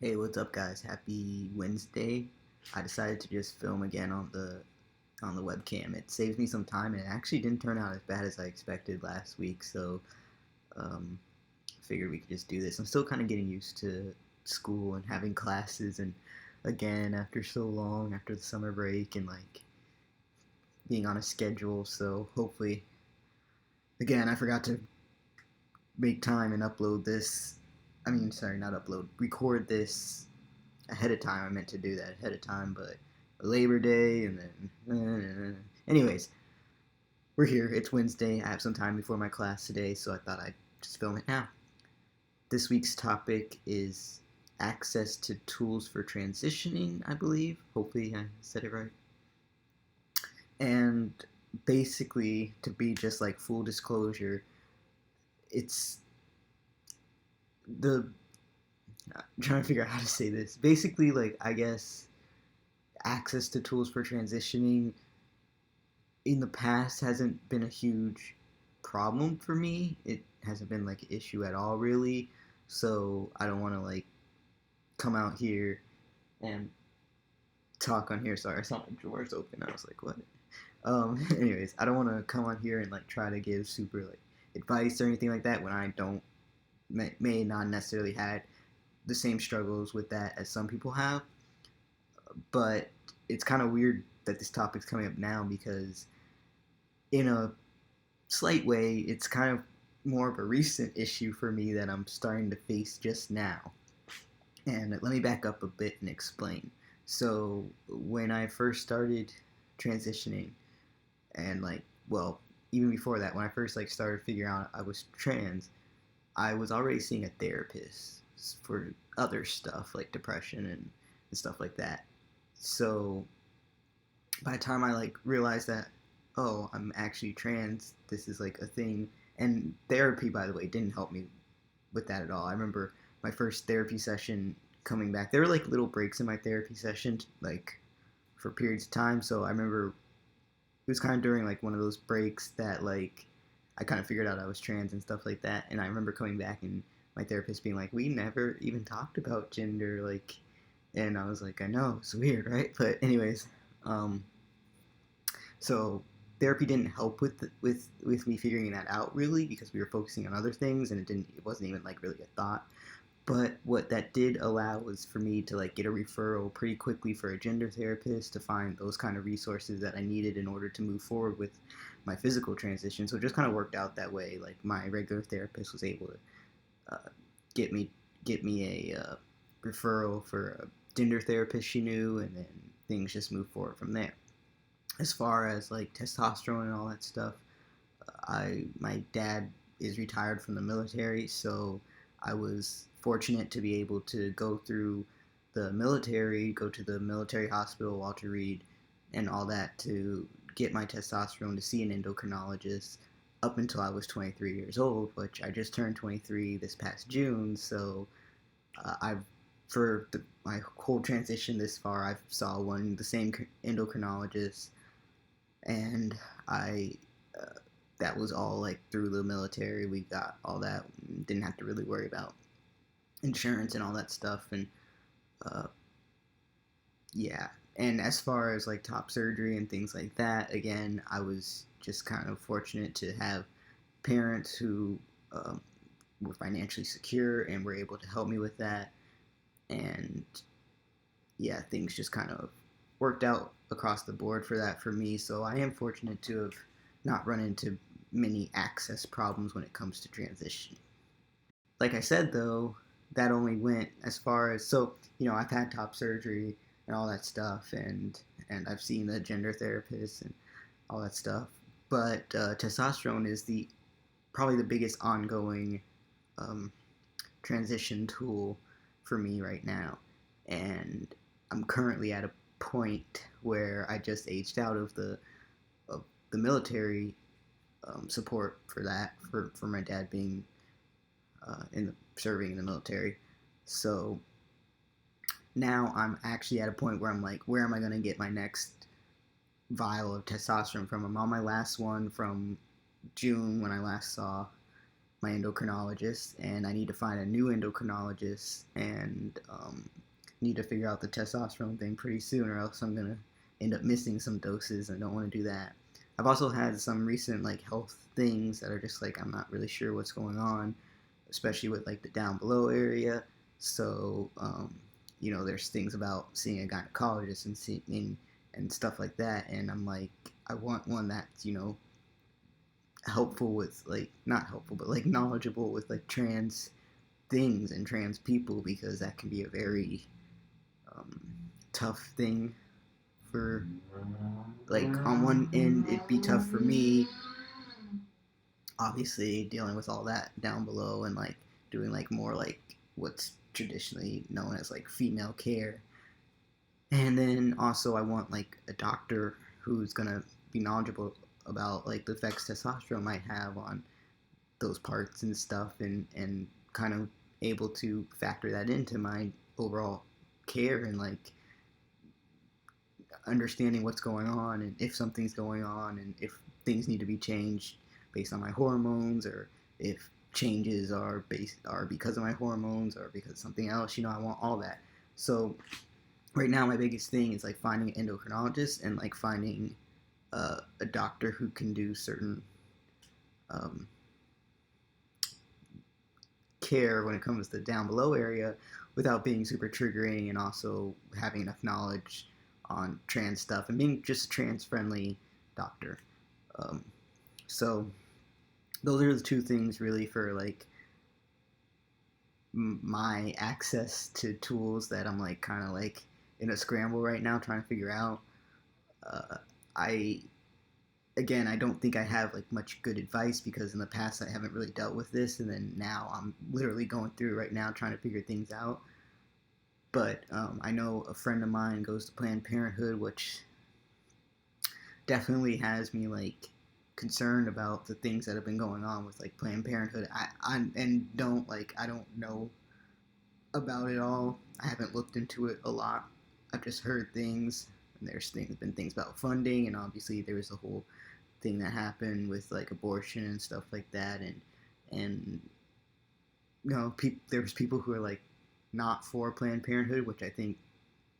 Hey, what's up, guys? Happy Wednesday. I decided to just film again on the webcam. It saves me some time, and it actually didn't turn out as bad as I expected last week. So, um, figured we could just do this. I'm still kind of getting used to school and having classes, and again after so long, after the summer break, and like being on a schedule. So hopefully, again, I forgot to make time and upload this. I mean, sorry, not upload, record this ahead of time. I meant to do that ahead of time, but Labor Day and then. Anyways, we're here. It's Wednesday. I have some time before my class today, so I thought I'd just film it now. This week's topic is access to tools for transitioning, I believe. Hopefully, I said it right. And basically, to be just like full disclosure, it's the. I'm trying to figure out how to say this. Basically, like, I guess access to tools for transitioning in the past hasn't been a huge problem for me. It hasn't been like an issue at all, really. So I don't want to like come out here and talk on here. Sorry, I saw my drawers open. I was like, what? Anyways, I don't want to come on here and like try to give super like advice or anything like that when I don't may not necessarily had the same struggles with that as some people have. But it's kind of weird that this topic's coming up now because in a slight way, it's kind of more of a recent issue for me that I'm starting to face just now. And let me back up a bit and explain. So, when I first started transitioning, and like, well, even before that, when I first like started figuring out I was trans, I was already seeing a therapist for other stuff like depression and stuff like that. So, by the time I like realized that, oh, I'm actually trans, this is like a thing. And therapy, by the way, didn't help me with that at all. I remember my first therapy session coming back. There were like little breaks in my therapy session, like for periods of time. So I remember it was kind of during like one of those breaks that like I kind of figured out I was trans and stuff like that. And I remember coming back and my therapist being like, "We never even talked about gender," like, and I was like, "I know, it's weird, right?" But anyways, um, so therapy didn't help with me figuring that out really because we were focusing on other things and it wasn't even like really a thought. But what that did allow was for me to like get a referral pretty quickly for a gender therapist to find those kind of resources that I needed in order to move forward with my physical transition. So it just kind of worked out that way. Like my regular therapist was able to uh, get me get me a referral for a gender therapist she knew, and then things just moved forward from there. As far as like testosterone and all that stuff, I my dad is retired from the military, so I was fortunate to be able to go through the military, go to the military hospital, Walter Reed, and all that to get my testosterone to see an endocrinologist up until I was 23 years old, which I just turned 23 this past June. So I've for my whole transition this far, I saw the same endocrinologist, and I uh, that was all like through the military. We got all that, didn't have to really worry about insurance and all that stuff, and uh, yeah. And as far as like top surgery and things like that, again, I was just kind of fortunate to have parents who um, were financially secure and were able to help me with that. And yeah, things just kind of worked out across the board for that for me. So I am fortunate to have not run into many access problems when it comes to transitioning. Like I said, though, that only went as far as so I've had top surgery and all that stuff, and I've seen the gender therapist and all that stuff. But testosterone is the probably the biggest ongoing um, transition tool for me right now, and I'm currently at a point where I just aged out of the military support for that for my dad being in the serving in the military. So now I'm actually at a point where I'm like, where am I going to get my next vial of testosterone from? I'm on my last one from June when I last saw my endocrinologist, and I need to find a new endocrinologist, and need to figure out the testosterone thing pretty soon, or else I'm gonna end up missing some doses, and I don't want to do that. I've also had some recent like health things that are just like I'm not really sure what's going on, especially with like the down below area. So there's things about seeing a gynecologist and seeing and stuff like that, and I'm like, I want one that's helpful with like not helpful but like knowledgeable with like trans things and trans people, because that can be a very um, tough thing for, like, on one end it'd be tough for me, obviously dealing with all that down below and like doing like more like what's traditionally known as like female care. And then also I want like a doctor who's gonna be knowledgeable about like the effects testosterone might have on those parts and stuff, and kind of able to factor that into my overall care, and like understanding what's going on and if something's going on and if things need to be changed based on my hormones, or if changes are because of my hormones or because of something else. I want all that. So right now my biggest thing is like finding an endocrinologist and like finding a doctor who can do certain um, care when it comes to the down below area without being super triggering, and also having enough knowledge on trans stuff and being just a trans friendly doctor. Um, so those are the two things really for like my access to tools that I'm like kind of like in a scramble right now trying to figure out. Uh, I again, I don't think I have like much good advice, because in the past I haven't really dealt with this, and then now I'm literally going through it right now trying to figure things out. But I know a friend of mine goes to Planned Parenthood, which definitely has me like concerned about the things that have been going on with like Planned Parenthood. I don't know about it all. I haven't looked into it a lot. I've just heard things, and been things about funding, and obviously there was a whole thing that happened with like abortion and stuff like that, and there's people who are like not for Planned Parenthood, which I think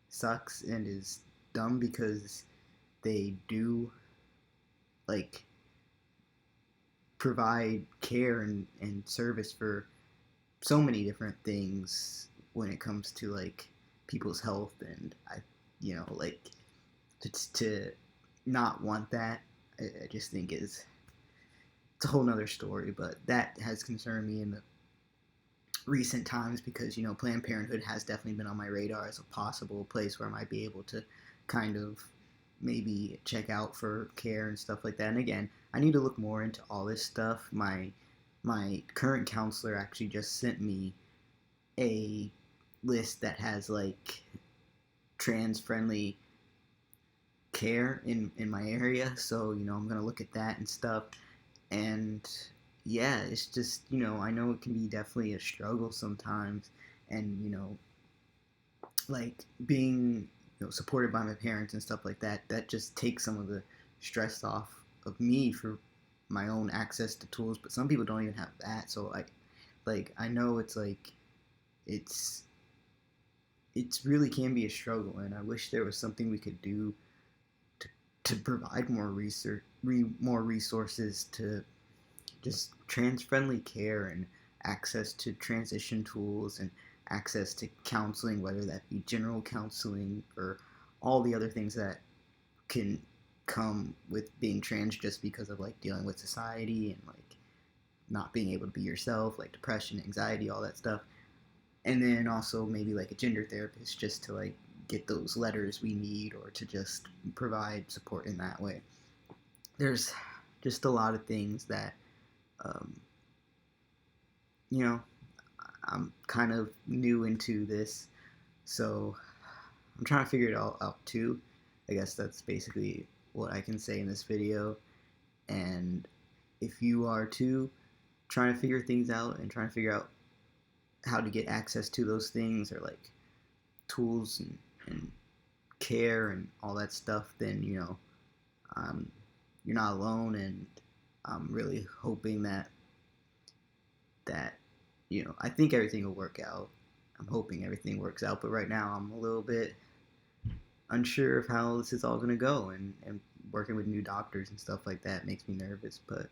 sucks and is dumb, because they do like provide care and service for so many different things when it comes to like people's health, and like to not want that, I just think it's a whole nother story. But that has concerned me in the recent times, because Planned Parenthood has definitely been on my radar as a possible place where I might be able to kind of maybe check out for care and stuff like that. And again, I need to look more into all this stuff. My current counselor actually just sent me a list that has like trans friendly care in my area, so I'm gonna look at that and stuff. And yeah, it's just I know it can be definitely a struggle sometimes, and like being supported by my parents and stuff like that, that just takes some of the stress off of me for my own access to tools. But some people don't even have that, so I know it's like it's it's really can be a struggle, and I wish there was something we could do to, to provide more resources to just trans friendly care, and access to transition tools, and access to counseling, whether that be general counseling or all the other things that can come with being trans, just because of like dealing with society and like not being able to be yourself, like depression, anxiety, all that stuff. And then also maybe like a gender therapist, just to like get those letters we need, or to just provide support in that way. There's just a lot of things that um, you know I'm kind of new into this, so I'm trying to figure it all out too. I guess that's basically what I can say in this video. And if you are too trying to figure things out and trying to figure out how to get access to those things, or like tools and care and all that stuff, then um, you're not alone. And I'm really hoping that that, I think everything will work out. I'm hoping everything works out, but right now I'm a little bit unsure of how this is all going to go, and working with new doctors and stuff like that makes me nervous. But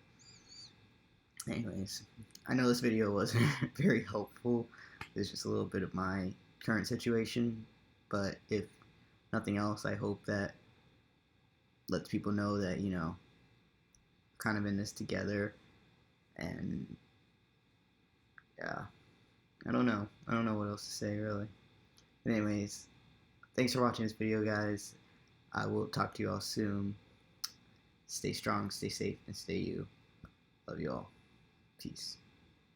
anyways, I know this video wasn't very helpful. It's just a little bit of my current situation, but if nothing else, I hope that lets people know that, kind of in this together. And yeah, I don't know what else to say, really. But anyways, thanks for watching this video, guys. I will talk to you all soon. Stay strong, stay safe, and stay you. Love you all. Peace.